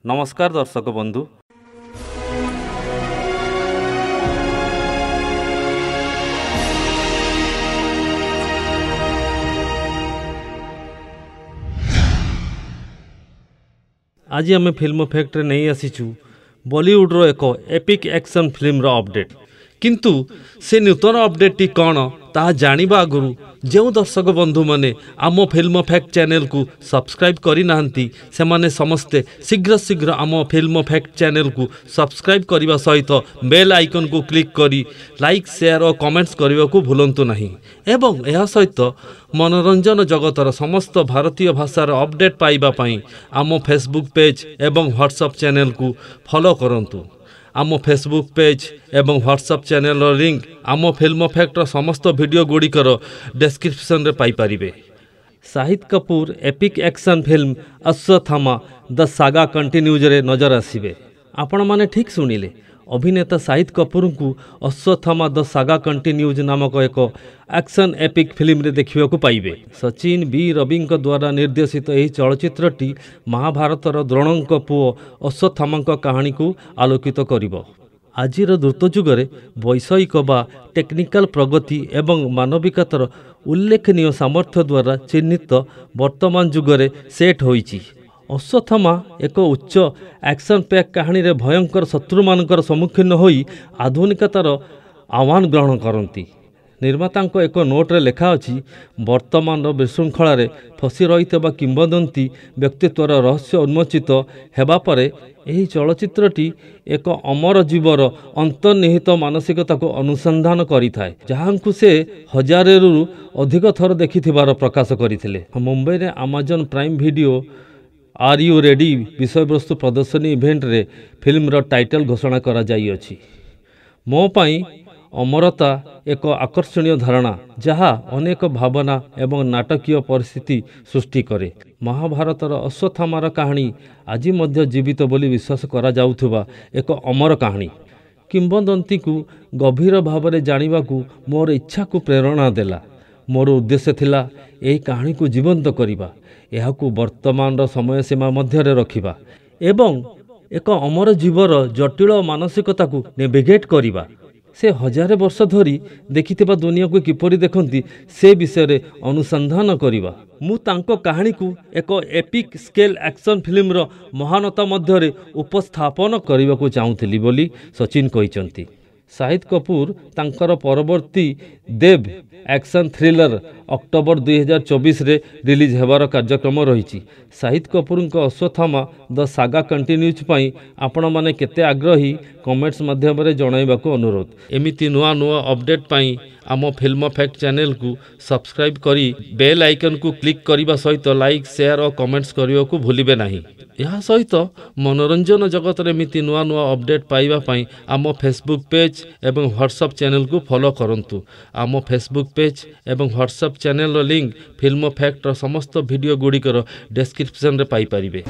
नमस्कार दर्शक बंधु। आज आम फिल्म फैक्ट नहीं आसीचु बॉलीवुड रो एक एपिक एक्शन फिल्म रो अपडेट, किंतु से नूतन अपडेट टी कौन ताहा जानिबा आगुरु जो दर्शक बंधु माने आम फिल्म फैक्ट चैनल को सब्सक्राइब करि नाहंती सेमाने समस्ते शीघ्र शीघ्र आम फिल्म फैक्ट चैनल को सब्सक्राइब करने सहित बेल आइकन को क्लिक करी लाइक शेयर और कमेंट्स करने को भूलंतु नहीं। एवं यह सहित मनोरंजन जगतर समस्त भारतीय भाषार अपडेट पाइबा पई आम फेसबुक पेज एवं व्हाट्सएप चैनल को फॉलो करंतु। आम फेसबुक पेज एवं व्हाट्सएप चैनल लिंक आम फिल्म फैक्टर समस्त वीडियो गुड़िकर डिस्क्रिप्शन रे पाई परिबे। Shahid Kapoor epic action film Ashwatthama the saga continues रे नजर आसिबे। आपण माने ठीक सुनिले, अभिनेता शाहिद कपूर को अश्वत्थामा द सागा कंटिन्यूज नामक एक एक्शन एपिक फिल्म रे देखिबा को पाइबे। सचिन बी रवि द्वारा निर्देशित यह चलचित्रटी महाभारतर द्रोणंक पुओ अश्वत्थामा कहानी को आलोकित करिबो। आजिर द्रुत जुगरे वैषयिक बा टेक्निकल प्रगति एवं मानविकतार उल्लेखनीय सामर्थ्य द्वारा चिन्हित वर्तमान जुगरे सेट होईची। अश्वत्थामा एक उच्च एक्शन पैक कहानी रे भयंकर शत्रु मानकर सम्मुखीन होई आधुनिकतार आह्वान ग्रहण करती। निर्माता एक नोट्रे लेखा अछि, वर्तमान विशृंखल फसी रही किंवदंती व्यक्तित्वर रहस्य उन्मोचित हेबा परे एही चलचित्रटी एक अमर जीवर अंतर्निहित मानसिकता को अनुसंधान करिथाए, जहांकु से हजारेरु अधिक थर देखिथिबार प्रकाश करथिले। मुंबई रे Amazon prime video are you ready विषय वस्तु प्रदर्शनी इवेंट रे फिल्म रो टाइटल घोषणा करा जाई अछि। मो पाई अमरता एक आकर्षणीय धारणा जहा अनेक भावना एवं नाटकीय परिस्थिति सृष्टि करे। महाभारतर अश्वत्थामार कहानी आज मध्य जीवित बोली विश्वास करा जाउथुबा एक अमर कहानी। किंवदंती को गभीर भाव में जानिबा को मोर इच्छा को प्रेरणा देला। मोर उद्देश्य थिला एही कहानी को जीवंत करिबा, एहाकू वर्तमान समय सीमा मध्य रखिबा एवं एक अमर जीवर जटिल मानसिकता को नेविगेट करिबा। से हजार वर्ष धरी देखिथिबा दुनिया को किपरि देखंती से विषय अनुसंधान करिबा। मु तांको कहानी को एक एपिक स्केल एक्शन फिल्म रो महानता मध्य उपस्थापन करने को चाहूली बोली सचिन कहिसंती। शाहिद कपूर तांकर परवर्ती देव एक्शन थ्रिलर अक्टोबर 2024 रे रिलीज हेबार कार्यक्रम रही। Shahid Kapoor Ashwatthama the saga continues पाई आपण माने केते आग्रही कमेंट्स माध्यम रे जणाइबा को अनुरोध। एमिति नुआ नुआ अपडेट पाई आम फिल्म फैक्ट चैनल को सब्सक्राइब करी बेल आइकन को क्लिक करने सहित लाइक शेयर और कमेंट्स करने को भूलिबे नहीं। यह सहित मनोरंजन जगत रे एमिति नुआ नुआ अपडेट पाइबा पाई आम फेसबुक पेज एवं व्हाट्सएप चैनल को फॉलो करंतु। आम फेसबुक पेज एवं WhatsApp channel link film factor समस्त वीडियो गुड़िकर डिस्क्रिप्शन रे पाई परिबे।